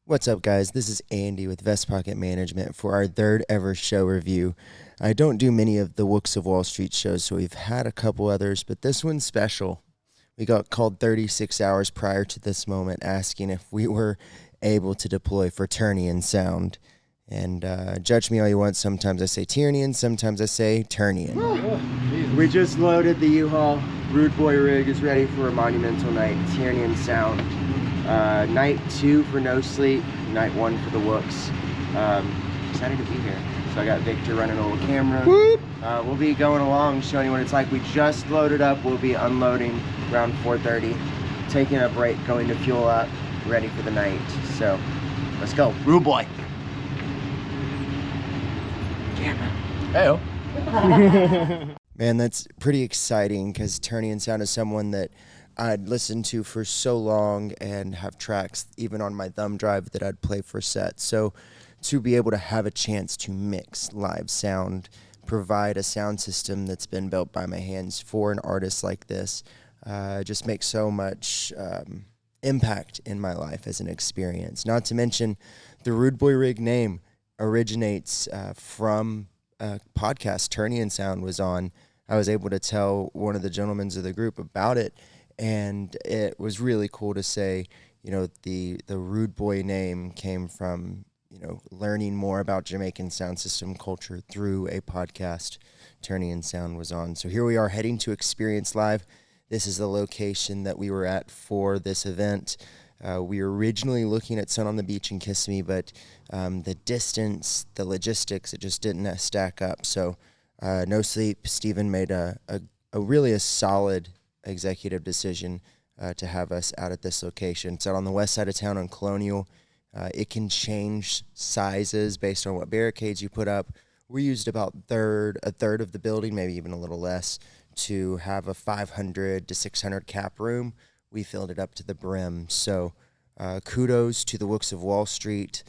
What's up, guys? This is Andy with Vest Pocket Management for our third ever show review. I don't do many of the Wooks of Wall Street shows, so we've had a couple others, but this one's special. We got called 36 hours prior to this moment asking if we were able to deploy for Ternion Sound. And judge me all you want. Sometimes I say Ternion, sometimes I say Ternion. We just loaded the U-Haul. Rude Boi rig is ready for a monumental night, Ternion Sound. Night 2 for No Sleep, night 1 for the Wooks. Excited to be here. So I got Victor running a little camera. We'll be going along, showing you what it's like. We just loaded up. We'll be unloading around 4:30, taking a break, going to fuel up, ready for the night. So let's go. Rude Boi. Camera. Hey-o. Man, that's pretty exciting because Ternion Sound is someone that I'd listened to for so long and have tracks even on my thumb drive that I'd play for sets. So to be able to have a chance to mix live sound, provide a sound system that's been built by my hands for an artist like this, just makes so much impact in my life as an experience. Not to mention the Rude Boi rig name originates from a podcast Ternion Sound was on. I was able to tell one of the gentlemen of the group about it, and it was really cool to say, you know, the Rude Boi name came from, you know, learning more about Jamaican sound system culture through a podcast Ternion Sound was on. So here we are heading to Experience Live. This is the location that we were at for this event. We were originally looking at Sun on the Beach and Kiss Me, but the distance, the logistics, it just didn't stack up. So No Sleep, Steven made a really a solid executive decision to have us out at this location. It's out on the west side of town on Colonial. It can change sizes based on what barricades you put up. We used about a third of the building, maybe even a little less, to have a 500 to 600 cap room. We filled it up to the brim. So kudos to the Wooks of Wall Street,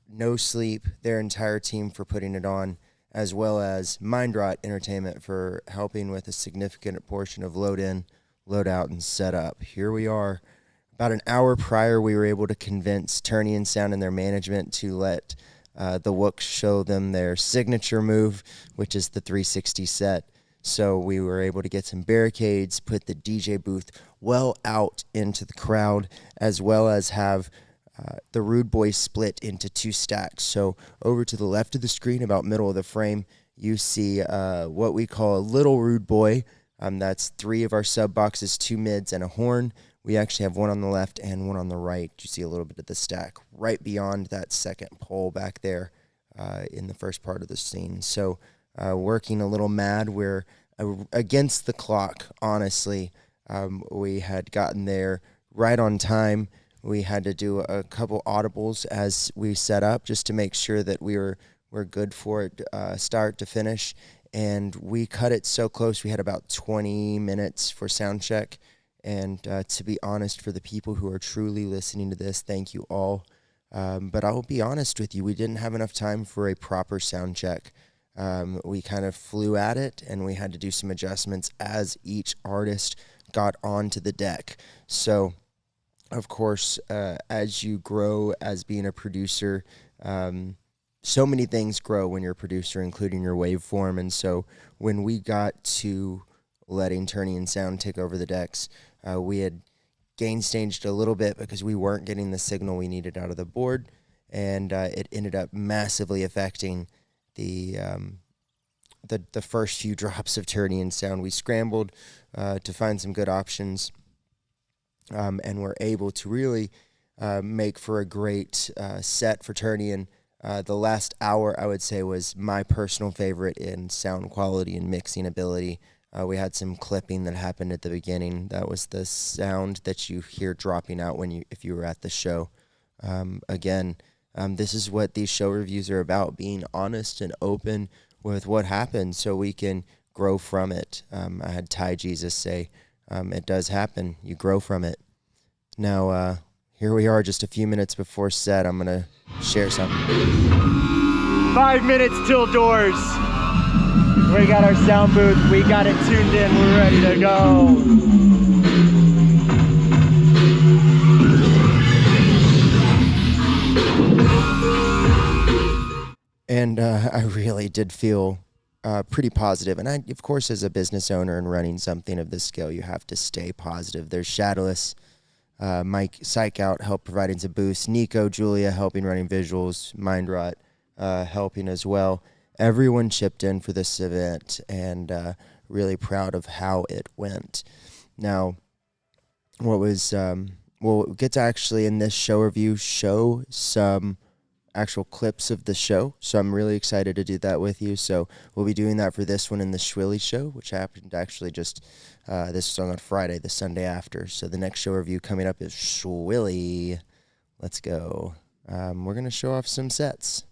No Sleep, their entire team for putting it on, as well as Mind Rot Entertainment for helping with a significant portion of load in, load out, and set up. Here we are. About an hour prior, we were able to convince Ternion Sound and their management to let the Wooks show them their signature move, which is the 360 set. So we were able to get some barricades, put the DJ booth well out into the crowd, as well as have the Rude Boi split into 2 stacks. So over to the left of the screen, about middle of the frame, you see what we call a little Rude Boi. That's 3 of our sub boxes, 2 mids, and a horn. We actually have one on the left and one on the right. You see a little bit of the stack right beyond that second pole back there in the first part of the scene. So working a little mad. We're against the clock, honestly. We had gotten there right on time. We had to do a couple audibles as we set up just to make sure that we're good for it start to finish. And we cut it so close. We had about 20 minutes for sound check. And to be honest, for the people who are truly listening to this, thank you all. But I will be honest with you, we didn't have enough time for a proper sound check. We kind of flew at it, and we had to do some adjustments as each artist got onto the deck. So, of course, as you grow as being a producer, so many things grow when you're a producer, including your waveform. And so when we got to letting Ternion Sound take over the decks, we had gain staged a little bit because we weren't getting the signal we needed out of the board, and it ended up massively affecting the first few drops of Ternion Sound. We scrambled to find some good options, and were able to really make for a great set for Ternion. The last hour, I would say, was my personal favorite in sound quality and mixing ability. We had some clipping that happened at the beginning. That was the sound that you hear dropping out if you were at the show. Again, this is what these show reviews are about, being honest and open with what happened so we can grow from it. I had Ty Jesus say, it does happen. You grow from it. Now, here we are just a few minutes before set. I'm going to share something. 5 minutes till doors. We got our sound booth. We got it tuned in. We're ready to go. And I really did feel pretty positive. And I, of course, as a business owner and running something of this scale, you have to stay positive. There's Shadowless, Mike Psych Out help providing some boosts, Nico, Julia helping running visuals, Mindrot helping as well. Everyone chipped in for this event, and really proud of how it went. Now, we'll get to actually in this show review show some actual clips of the show, so I'm really excited to do that with you. So we'll be doing that for this one in the Schwilly show, which happened actually just this was on Friday, the Sunday after. So the next show review coming up is Schwilly. Let's go. We're gonna show off some sets.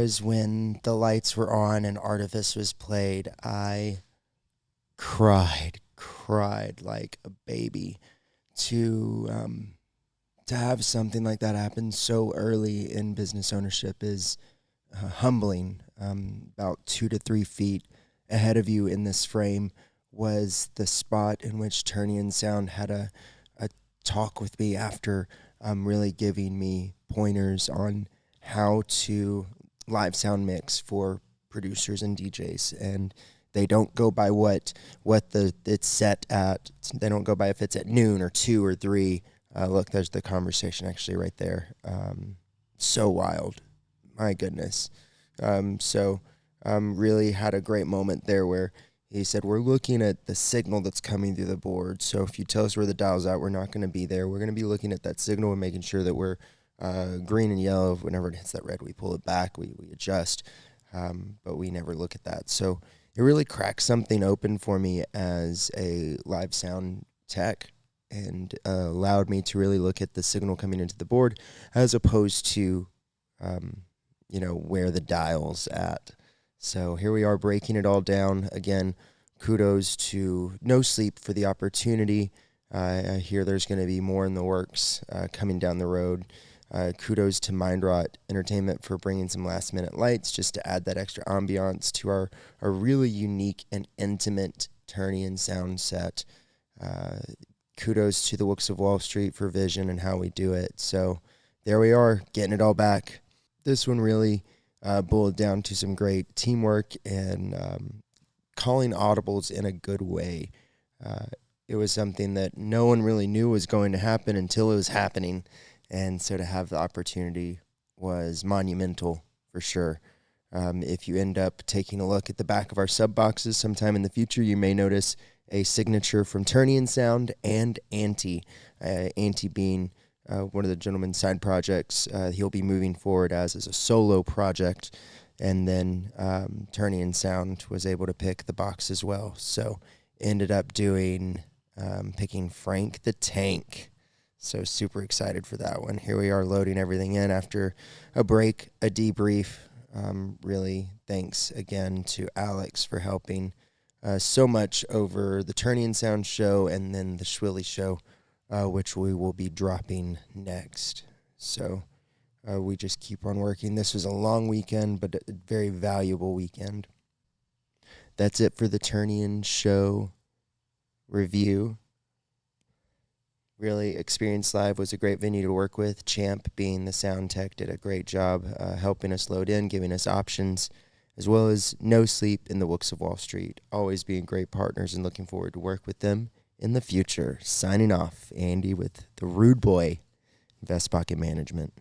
was when the lights were on and Artifice was played. I cried like a baby to have something like that happen so early in business ownership is humbling. About 2 to 3 feet ahead of you in this frame was the spot in which Ternion Sound had a talk with me after really giving me pointers on how to live sound mix for producers and DJs. And they don't go by what the it's set at. They don't go by if it's at noon or 2 or 3. Look, there's the conversation actually right there. So wild. My goodness. Really had a great moment there where he said, we're looking at the signal that's coming through the board. So if you tell us where the dial's at, we're not going to be there. We're going to be looking at that signal and making sure that we're green and yellow. Whenever it hits that red, we pull it back, we adjust. But we never look at that. So it really cracked something open for me as a live sound tech and allowed me to really look at the signal coming into the board as opposed to, where the dial's at. So here we are breaking it all down. Again, kudos to No Sleep for the opportunity. I hear there's going to be more in the works coming down the road. Kudos to Mindrot Entertainment for bringing some last-minute lights just to add that extra ambiance to our really unique and intimate Ternion sound set. Kudos to the Wooks of Wall Street for vision and how we do it. So there we are, getting it all back. This one really boiled down to some great teamwork and calling audibles in a good way. It was something that no one really knew was going to happen until it was happening. And so to have the opportunity was monumental for sure. If you end up taking a look at the back of our sub boxes sometime in the future, you may notice a signature from Ternion Sound and Ante. Ante being one of the gentleman's side projects he'll be moving forward as a solo project. And then Ternion Sound was able to pick the box as well. So ended up picking Frank the Tank. So super excited for that one. Here we are loading everything in after a break, a debrief. Really thanks again to Alex for helping so much over the Ternion Sound show and then the Schwilly show, which we will be dropping next. So we just keep on working. This was a long weekend, but a very valuable weekend. That's it for the Ternion show review. Really, Experience Live was a great venue to work with. Champ, being the sound tech, did a great job helping us load in, giving us options, as well as No Sleep in the Wooks of Wall Street. Always being great partners and looking forward to work with them in the future. Signing off, Andy with the Rude Boi, Vest Pocket Management.